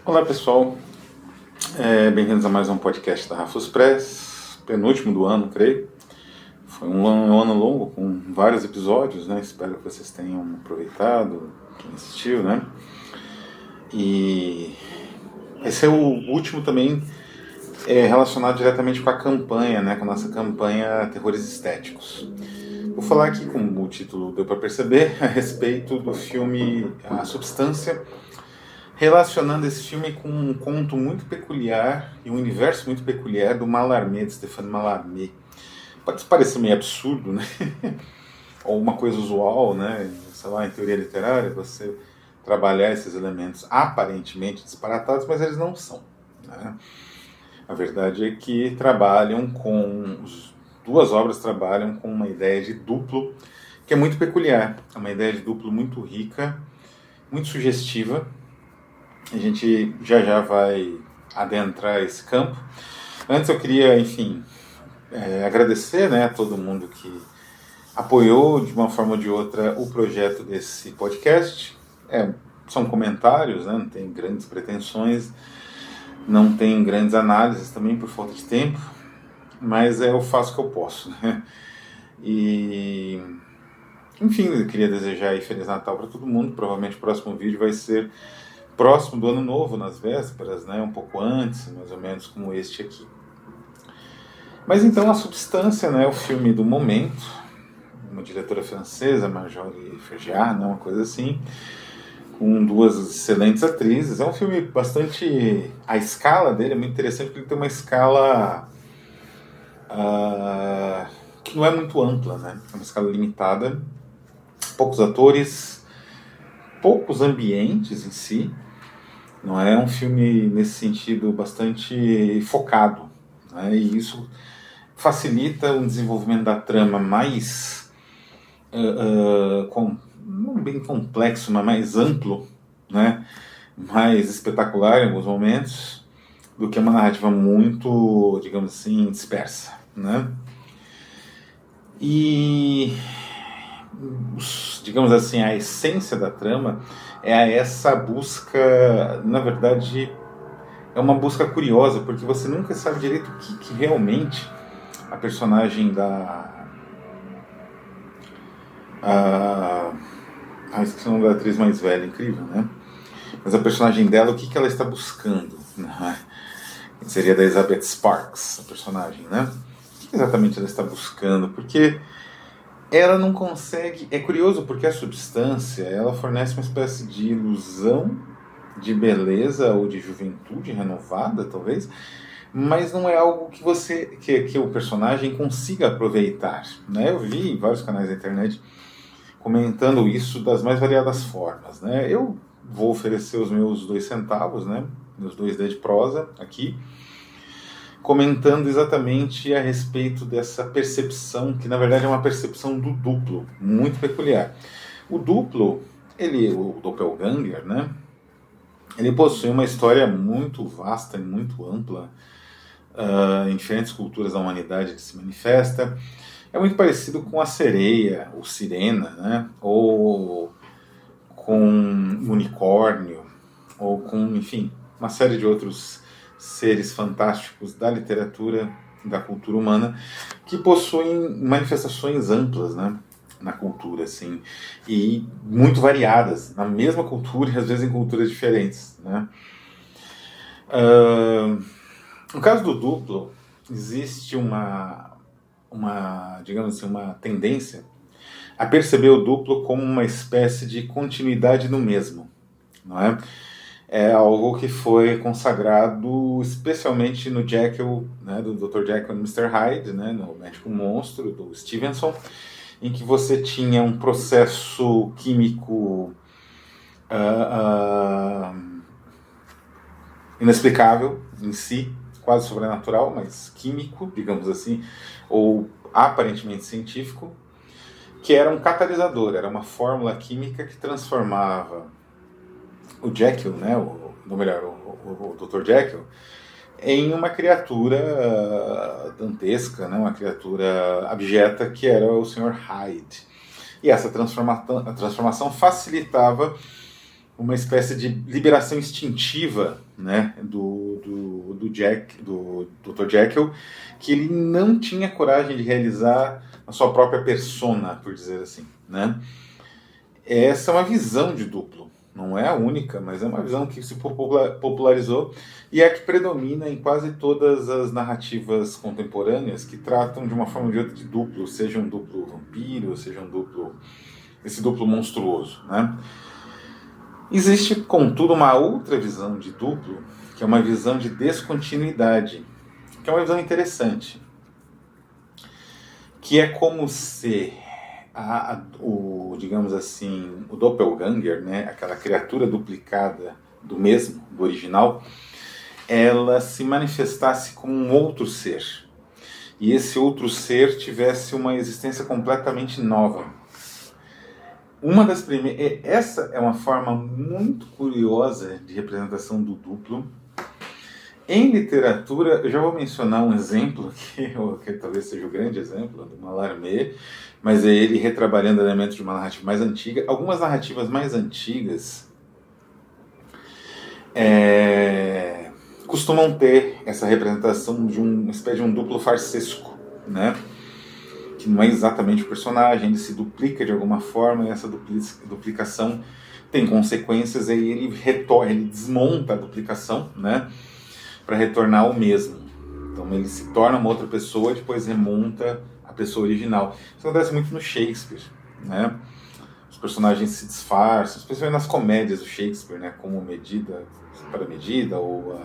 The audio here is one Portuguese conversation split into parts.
Olá pessoal, bem-vindos a mais um podcast da Rafus Press, penúltimo do ano, creio. Foi um ano longo, com vários episódios, né? Espero que vocês tenham aproveitado, quem assistiu, né? E esse é o último também relacionado diretamente com a campanha, né? Com a nossa campanha Terrores Estéticos. Vou falar aqui, como o título deu para perceber, a respeito do filme A Substância, relacionando esse filme com um conto muito peculiar e um universo muito peculiar do Mallarmé, de Stéphane Mallarmé. Pode parecer meio absurdo, né? Ou uma coisa usual, né? Sei lá, em teoria literária, você trabalhar esses elementos aparentemente disparatados, mas eles não são, né? A verdade é que duas obras trabalham com uma ideia de duplo que é muito peculiar. É uma ideia de duplo muito rica, muito sugestiva. A gente já vai adentrar esse campo. Antes eu queria, enfim, agradecer, né, a todo mundo que apoiou de uma forma ou de outra o projeto desse podcast. São comentários, né, não tem grandes pretensões, não tem grandes análises também por falta de tempo, mas eu faço o que eu posso, né? E, enfim, eu queria desejar aí Feliz Natal para todo mundo. Provavelmente o próximo vídeo vai ser próximo do Ano Novo, nas vésperas, né, um pouco antes, mais ou menos como este aqui. Mas então A Substância, né, é o filme do momento, uma diretora francesa, Marjolaine Fergiat, né, uma coisa assim, com duas excelentes atrizes. É um filme bastante... A escala dele é muito interessante, porque ele tem uma escala que não é muito ampla, né? É uma escala limitada, poucos atores, poucos ambientes em si. Não é um filme, nesse sentido, bastante focado, né? E isso facilita um desenvolvimento da trama mais, não bem complexo, mas mais amplo, né? Mais espetacular em alguns momentos, do que uma narrativa muito, digamos assim, dispersa, né? E, digamos assim, a essência da trama é essa busca, na verdade, é uma busca curiosa, porque você nunca sabe direito o que realmente a personagem esqueci o nome da atriz mais velha, incrível, né? Mas a personagem dela, o que ela está buscando, né? Seria da Elizabeth Sparks, a personagem, né? O que exatamente ela está buscando? Porque ela não consegue... É curioso porque a substância, ela fornece uma espécie de ilusão de beleza ou de juventude renovada, talvez, mas não é algo que o personagem consiga aproveitar, né? Eu vi em vários canais da internet comentando isso das mais variadas formas, né? Eu vou oferecer os meus 2 centavos, né? Meus 2 dedos de prosa aqui, comentando exatamente a respeito dessa percepção, que na verdade é uma percepção do duplo, muito peculiar. O duplo, o doppelganger, né? Ele possui uma história muito vasta e muito ampla, em diferentes culturas da humanidade que se manifesta. É muito parecido com a sereia, ou sirena, né? Ou com o unicórnio, ou com, enfim, uma série de outros seres fantásticos da literatura, da cultura humana, que possuem manifestações amplas, né, na cultura, assim, e muito variadas, na mesma cultura e às vezes em culturas diferentes, né. No caso do duplo, existe digamos assim, uma tendência a perceber o duplo como uma espécie de continuidade no mesmo, não é? É algo que foi consagrado especialmente no Jekyll, né, do Dr. Jekyll e Mr. Hyde, né, no Médico Monstro, do Stevenson, em que você tinha um processo químico inexplicável em si, quase sobrenatural, mas químico, digamos assim, ou aparentemente científico, que era um catalisador, era uma fórmula química que transformava o Jekyll, né, o Dr. Jekyll, em uma criatura dantesca, né, uma criatura abjeta, que era o Sr. Hyde. E essa transformação facilitava uma espécie de liberação instintiva, né, do Dr. Jekyll, que ele não tinha coragem de realizar a sua própria persona, por dizer assim, né? Essa é uma visão de duplo, não é a única, mas é uma visão que se popularizou e é a que predomina em quase todas as narrativas contemporâneas que tratam de uma forma ou de outra de duplo, seja um duplo vampiro, seja um duplo, esse duplo monstruoso, né? Existe, contudo, uma outra visão de duplo, que é uma visão de descontinuidade, que é uma visão interessante, que é como se digamos assim, o doppelganger, né, aquela criatura duplicada do mesmo, do original, ela se manifestasse como um outro ser. E esse outro ser tivesse uma existência completamente nova. Essa é uma forma muito curiosa de representação do duplo. Em literatura, eu já vou mencionar um exemplo, que talvez seja o grande exemplo, do Mallarmé, mas é ele retrabalhando elementos de uma narrativa mais antiga. Algumas narrativas mais antigas costumam ter essa representação de uma espécie de um duplo farsesco, né? Que não é exatamente o personagem, ele se duplica de alguma forma, e essa duplicação tem consequências, e aí ele desmonta a duplicação, né, para retornar ao mesmo. Então ele se torna uma outra pessoa e depois remonta a pessoa original. Isso acontece muito no Shakespeare, né? Os personagens se disfarçam, especialmente nas comédias do Shakespeare, né, como Medida para Medida, ou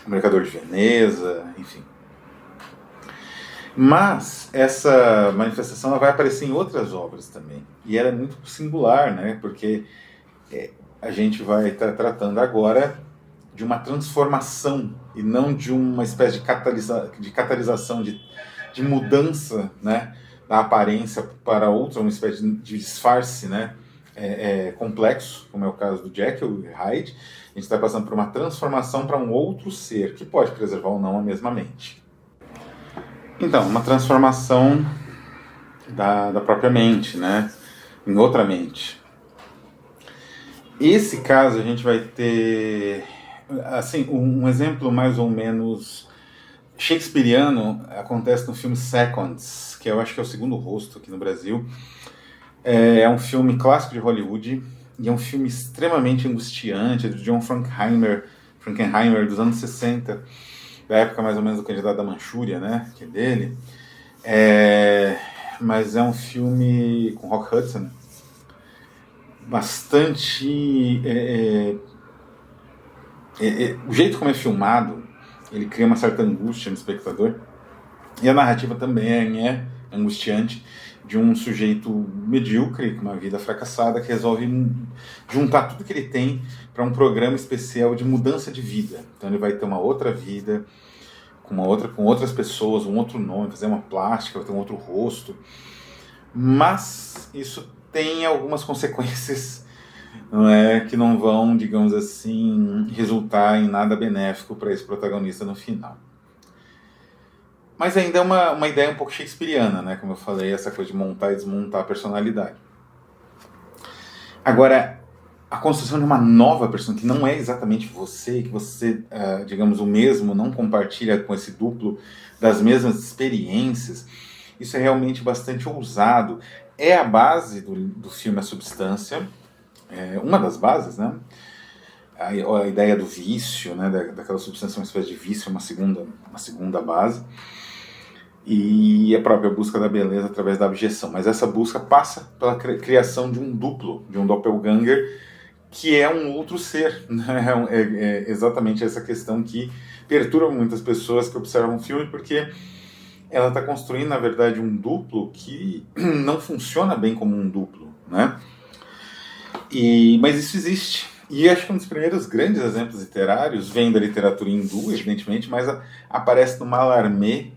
O Mercador de Veneza, enfim. Mas essa manifestação ela vai aparecer em outras obras também. E ela é muito singular, né? Porque a gente vai estar tratando agora de uma transformação e não de uma espécie de catalisação, de mudança, né, da aparência para outra, uma espécie de disfarce, né, complexo, como é o caso do Jekyll e Hyde. A gente está passando por uma transformação para um outro ser, que pode preservar ou não a mesma mente. Então, uma transformação da própria mente, né, em outra mente. Esse caso a gente vai ter, assim, um exemplo mais ou menos shakespeariano acontece no filme Seconds, que eu acho que é o segundo rosto aqui no Brasil. É um filme clássico de Hollywood e é um filme extremamente angustiante, do John Frankenheimer dos anos 60, da época mais ou menos do Candidato da Manchúria, né, que é dele. Mas é um filme com Rock Hudson, bastante... o jeito como é filmado, ele cria uma certa angústia no espectador, e a narrativa também é angustiante, de um sujeito medíocre, com uma vida fracassada, que resolve juntar tudo que ele tem para um programa especial de mudança de vida. Então ele vai ter uma outra vida, com outras pessoas, um outro nome, fazer uma plástica, vai ter um outro rosto. Mas isso tem algumas consequências, não é, que não vão, digamos assim, resultar em nada benéfico para esse protagonista no final. Mas ainda é uma ideia um pouco shakespeariana, né? Como eu falei, essa coisa de montar e desmontar a personalidade. Agora, a construção de uma nova persona, que não é exatamente você, que você, digamos, o mesmo, não compartilha com esse duplo das mesmas experiências, isso é realmente bastante ousado. É a base do filme A Substância, uma das bases, né? A ideia do vício, né? Daquela substância, uma espécie de vício, uma segunda base. E a própria busca da beleza através da abjeção. Mas essa busca passa pela criação de um duplo, de um doppelganger, que é um outro ser. Né? É exatamente essa questão que perturba muitas pessoas que observam o filme, porque ela está construindo, na verdade, um duplo que não funciona bem como um duplo, né? Mas isso existe. E acho que um dos primeiros grandes exemplos literários vem da literatura hindu, evidentemente, mas aparece no Mallarmé,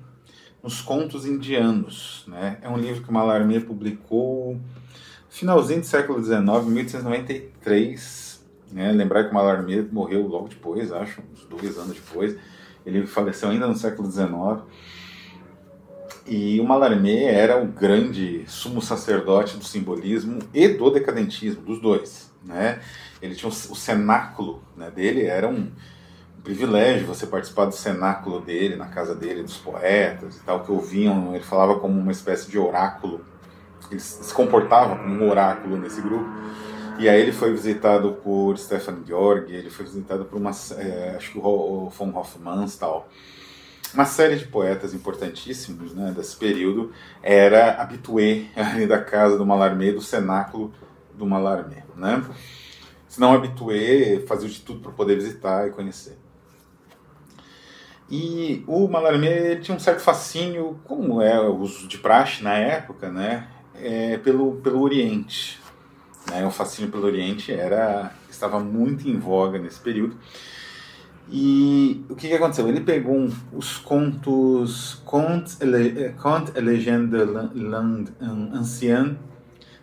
nos Contos Indianos, né? É um livro que o Mallarmé publicou no finalzinho do século XIX, 1893. Né? Lembrar que o Mallarmé morreu logo depois, acho, uns 2 anos depois. Ele faleceu ainda no século XIX. E o Mallarmé era o grande sumo sacerdote do simbolismo e do decadentismo, dos dois, né? Ele tinha o cenáculo, né, dele, era um privilégio você participar do cenáculo dele, na casa dele, dos poetas e tal, que ouviam, ele falava como uma espécie de oráculo, ele se comportava como um oráculo nesse grupo. E aí ele foi visitado por Stefan Georg, ele foi visitado por acho que o von Hofmannsthal, uma série de poetas importantíssimos, né, desse período, era habitué ali da casa do Mallarmé, do cenáculo do Mallarmé, né? Se não habitué, fazia de tudo para poder visitar e conhecer. E o Mallarmé tinha um certo fascínio, como é o uso de praxe na época, né, pelo Oriente. Né, o fascínio pelo Oriente estava muito em voga nesse período. E o que aconteceu? Ele pegou os contos Contes et légendes de l'Inde ancienne,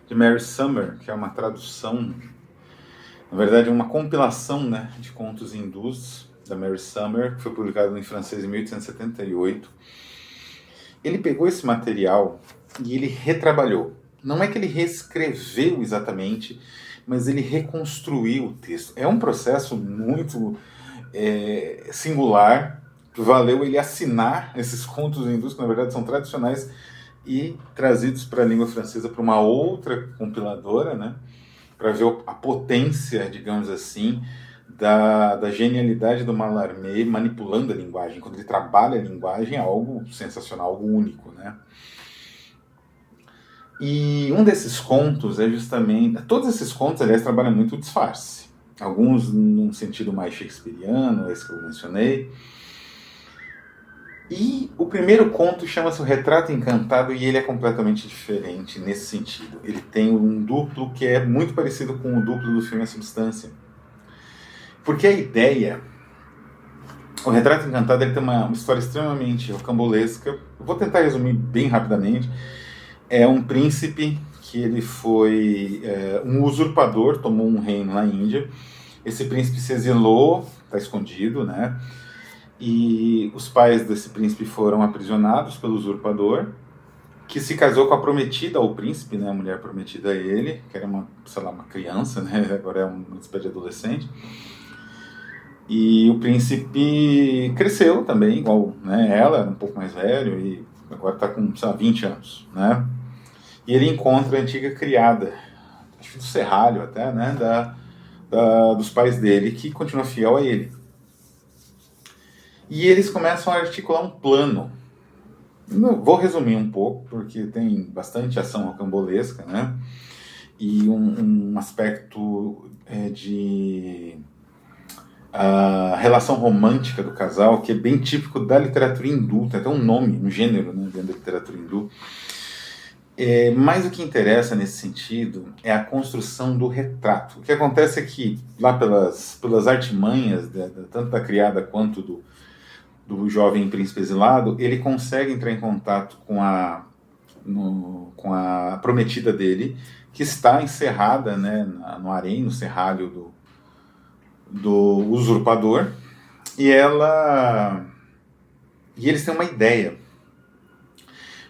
de Mary Summer, que é uma tradução, na verdade uma compilação, né, de contos hindus, da Mary Summer, que foi publicado em francês em 1878. Ele pegou esse material e ele retrabalhou. Não é que ele reescreveu exatamente, mas ele reconstruiu o texto. É um processo muito singular, que valeu ele assinar esses contos hindus, que na verdade são tradicionais, e trazidos para a língua francesa por uma outra compiladora, né, para ver a potência, digamos assim, da genialidade do Mallarmé manipulando a linguagem. Quando ele trabalha a linguagem, é algo sensacional, algo único, né? E um desses contos é justamente... Todos esses contos, aliás, trabalham muito o disfarce. Alguns num sentido mais shakespeariano, esse que eu mencionei. E o primeiro conto chama-se O Retrato Encantado, e ele é completamente diferente nesse sentido. Ele tem um duplo que é muito parecido com o duplo do filme A Substância. Porque a ideia... O Retrato Encantado ele tem uma história extremamente rocambolesca. Eu vou tentar resumir bem rapidamente. É um príncipe que ele foi um usurpador, tomou um reino na Índia. Esse príncipe se exilou, está escondido, né? E os pais desse príncipe foram aprisionados pelo usurpador, que se casou com a prometida ao príncipe, né? A mulher prometida a ele, que era uma criança, né? Agora é uma espécie de adolescente. E o príncipe cresceu também, igual, né, ela, era um pouco mais velho, e agora está com, 20 anos, né? E ele encontra a antiga criada, acho que do serralho até, né, dos pais dele, que continua fiel a ele. E eles começam a articular um plano. Vou resumir um pouco, porque tem bastante ação rocambolesca, né? E um aspecto de... a relação romântica do casal, que é bem típico da literatura hindu, tem até um nome, um gênero, né, dentro da literatura hindu. Mas o que interessa nesse sentido é a construção do retrato. O que acontece é que, lá pelas artimanhas, tanto da criada quanto do jovem príncipe exilado, ele consegue entrar em contato com a prometida dele, que está encerrada, né, no harém, no serralho do usurpador, e eles têm uma ideia,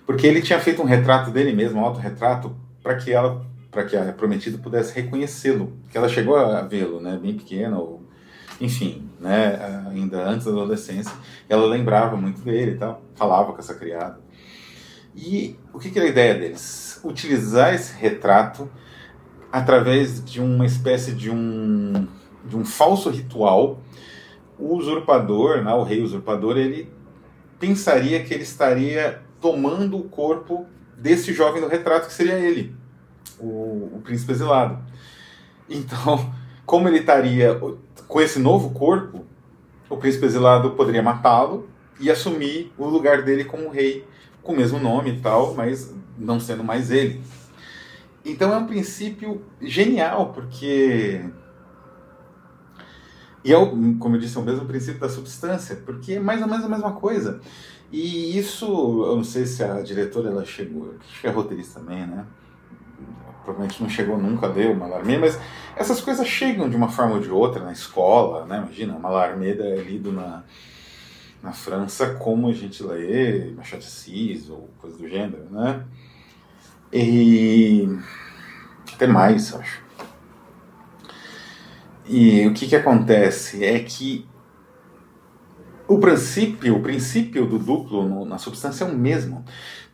porque ele tinha feito um retrato dele mesmo, um autorretrato, para que a prometida pudesse reconhecê-lo, que ela chegou a vê-lo, né, bem pequena, enfim, né, ainda antes da adolescência, ela lembrava muito dele e tal, falava com essa criada. E o que era a ideia deles? Utilizar esse retrato através de uma espécie de um falso ritual. O usurpador, né, o rei usurpador, ele pensaria que ele estaria tomando o corpo desse jovem do retrato, que seria ele, o príncipe exilado. Então, como ele estaria com esse novo corpo, o príncipe exilado poderia matá-lo e assumir o lugar dele como rei, com o mesmo nome e tal, mas não sendo mais ele. Então é um princípio genial, porque... E como eu disse, é o mesmo princípio da substância, porque é mais ou menos a mesma coisa. E isso, eu não sei se a diretora ela chegou, acho que é roteirista também, né? Provavelmente não chegou nunca a ler o Mallarmé, mas essas coisas chegam de uma forma ou de outra na escola, né? Imagina, o Mallarmé é lido na na França, como a gente lê Machado de Assis ou coisa do gênero, né? E até mais, acho. E o que acontece é que o princípio do duplo na substância é o mesmo,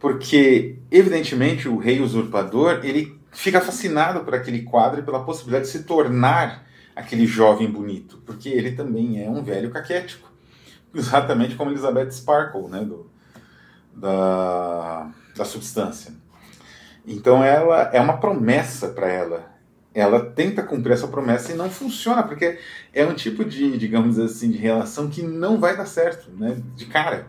porque evidentemente o rei usurpador ele fica fascinado por aquele quadro e pela possibilidade de se tornar aquele jovem bonito, porque ele também é um velho caquético, exatamente como Elizabeth Sparkle, né, da substância. Então ela é uma promessa para ela. Ela tenta cumprir essa promessa e não funciona, porque é um tipo de, digamos assim, de relação que não vai dar certo, né, de cara.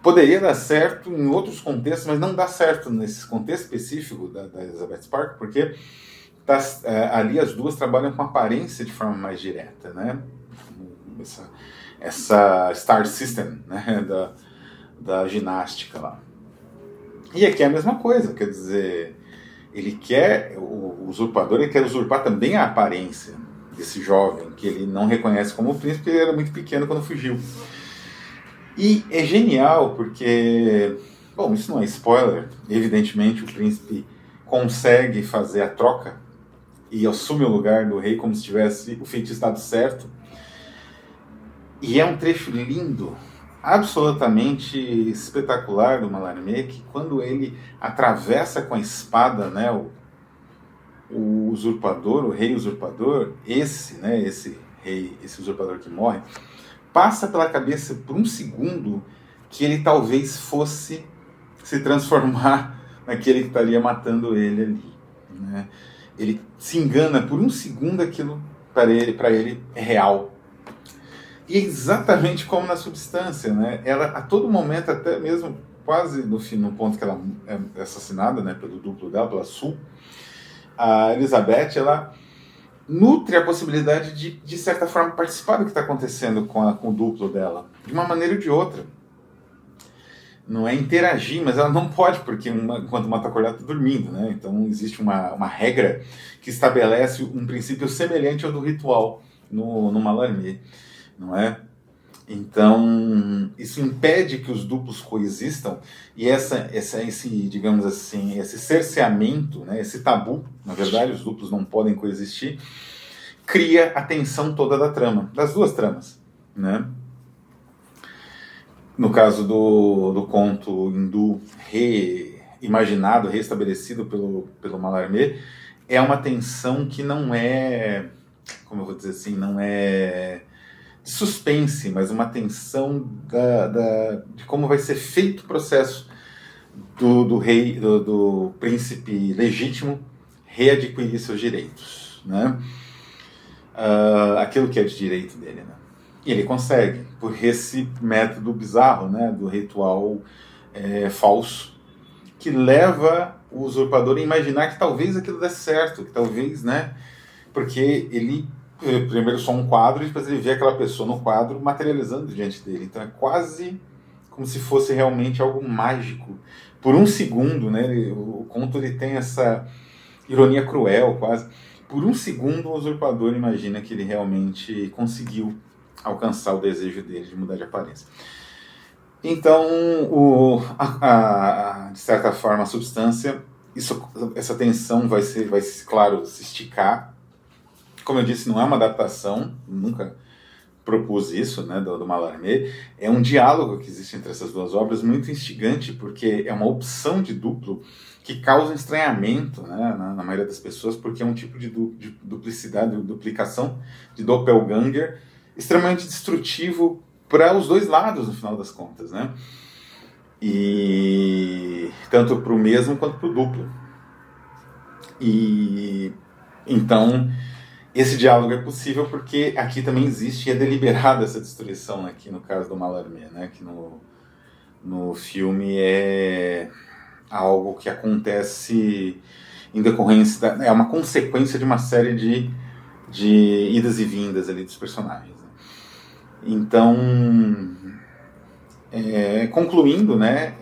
Poderia dar certo em outros contextos, mas não dá certo nesse contexto específico da Elizabeth Sparkle, porque ali as duas trabalham com aparência de forma mais direta, né? Essa Star System, né, da ginástica lá. E aqui é a mesma coisa, quer dizer, o usurpador ele quer usurpar também a aparência desse jovem, que ele não reconhece como príncipe, porque ele era muito pequeno quando fugiu. E é genial porque, bom, isso não é spoiler, evidentemente o príncipe consegue fazer a troca e assume o lugar do rei como se tivesse o feitiço dado certo. E é um trecho lindo, absolutamente espetacular do Mallarmé, que quando ele atravessa com a espada, né, o usurpador, o rei usurpador, esse usurpador que morre, passa pela cabeça por um segundo que ele talvez fosse se transformar naquele que estaria matando ele ali, né? Ele se engana por um segundo, aquilo para ele é real. E exatamente como na substância, né? Ela a todo momento, até mesmo quase no ponto que ela é assassinada, né, pelo duplo dela, pela Sul, a Elizabeth, ela nutre a possibilidade de certa forma, participar do que está acontecendo com o duplo dela, de uma maneira ou de outra. Não é interagir, mas ela não pode, porque enquanto uma está acordada, está dormindo, né? Então existe uma regra que estabelece um princípio semelhante ao do ritual no Mallarmé, não é? Então, isso impede que os duplos coexistam, e esse, digamos assim, esse cerceamento, né, esse tabu, na verdade, os duplos não podem coexistir, cria a tensão toda da trama, das duas tramas, né? No caso do conto hindu reimaginado, reestabelecido pelo Mallarmé, é uma tensão que não é, como eu vou dizer assim, não é de suspense, mas uma tensão de como vai ser feito o processo do rei, do príncipe legítimo readquirir seus direitos, né? Aquilo que é de direito dele, né? E ele consegue, por esse método bizarro, né, do ritual falso, que leva o usurpador a imaginar que talvez aquilo dê certo, que talvez, né, porque ele primeiro só um quadro e depois ele vê aquela pessoa no quadro materializando diante dele. Então é quase como se fosse realmente algo mágico. Por um segundo, né, o conto ele tem essa ironia cruel quase. Por um segundo o usurpador imagina que ele realmente conseguiu alcançar o desejo dele de mudar de aparência. Então, de certa forma, a substância, essa tensão vai, claro, se esticar. Como eu disse, não é uma adaptação, nunca propus isso, né, do Mallarmé. É um diálogo que existe entre essas duas obras muito instigante, porque é uma opção de duplo que causa estranhamento, né, na maioria das pessoas, porque é um tipo de duplicidade, duplicação de doppelganger extremamente destrutivo para os dois lados, no final das contas, né? E tanto para o mesmo quanto para o duplo. E então esse diálogo é possível porque aqui também existe e é deliberada essa destruição aqui no caso do Mallarmé, né? Que no filme é algo que acontece em decorrência é uma consequência de uma série de idas e vindas ali dos personagens. Então, concluindo, né,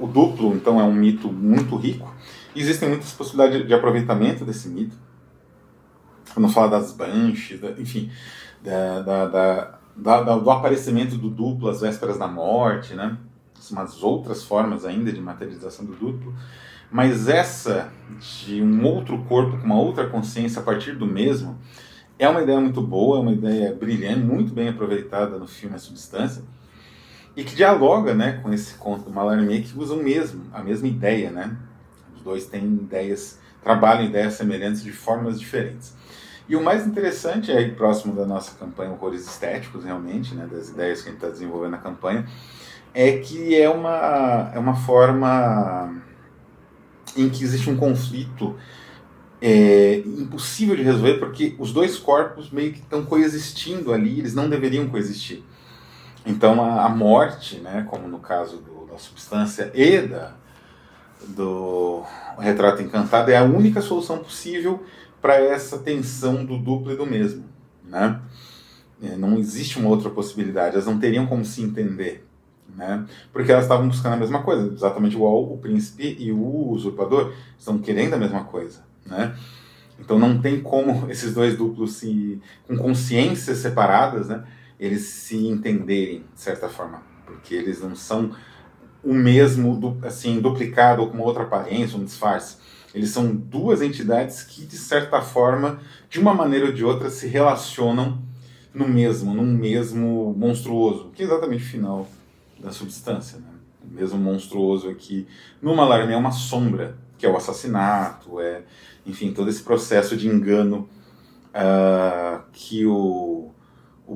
o duplo então é um mito muito rico. Existem muitas possibilidades de aproveitamento desse mito. Quando fala das banshees, enfim, do aparecimento do duplo às vésperas da morte, né? Umas outras formas ainda de materialização do duplo, mas essa de um outro corpo com uma outra consciência a partir do mesmo é uma ideia muito boa, é uma ideia brilhante, muito bem aproveitada no filme A Substância, e que dialoga, né, com esse conto do Mallarmé, que usa a mesma ideia, né? Os dois têm ideias, trabalham ideias semelhantes de formas diferentes. E o mais interessante, aí próximo da nossa campanha Horrores Estéticos, realmente, né, das ideias que a gente está desenvolvendo na campanha, é que é uma forma em que existe um conflito impossível de resolver, porque os dois corpos meio que estão coexistindo ali, eles não deveriam coexistir. Então a morte, né, como no caso da Substância e do Retrato Encantado, é a única solução possível para essa tensão do duplo e do mesmo, né? Não existe uma outra possibilidade, elas não teriam como se entender, né? Porque elas estavam buscando a mesma coisa, exatamente igual o príncipe e o usurpador estão querendo a mesma coisa, né? Então não tem como esses dois duplos com consciências separadas, né, eles se entenderem de certa forma, porque eles não são o mesmo, assim, duplicado ou com uma outra aparência, um disfarce. Eles são duas entidades que, de certa forma, de uma maneira ou de outra, se relacionam num mesmo monstruoso, que é exatamente o final da Substância, né? O mesmo monstruoso aqui, no Mallarmé, é uma sombra, que é o assassinato, enfim, todo esse processo de engano que o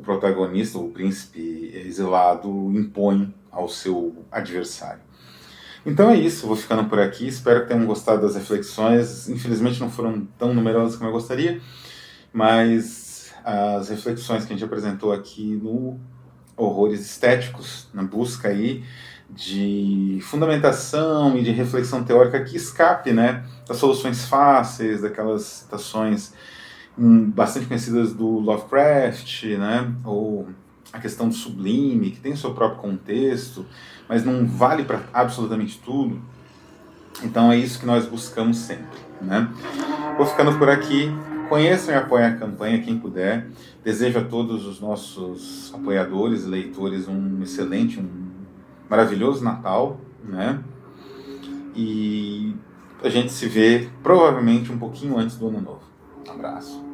protagonista, o príncipe exilado, impõe ao seu adversário. Então é isso, vou ficando por aqui, espero que tenham gostado das reflexões, infelizmente não foram tão numerosas como eu gostaria, mas as reflexões que a gente apresentou aqui no Horrores Estéticos, na busca aí de fundamentação e de reflexão teórica que escape, né, das soluções fáceis, daquelas citações bastante conhecidas do Lovecraft, né, ou a questão do sublime, que tem o seu próprio contexto, mas não vale para absolutamente tudo. Então é isso que nós buscamos sempre, né? Vou ficando por aqui. Conheçam e apoiem a campanha, quem puder. Desejo a todos os nossos apoiadores e leitores um excelente, um maravilhoso Natal, né? E a gente se vê provavelmente um pouquinho antes do Ano Novo. Um abraço.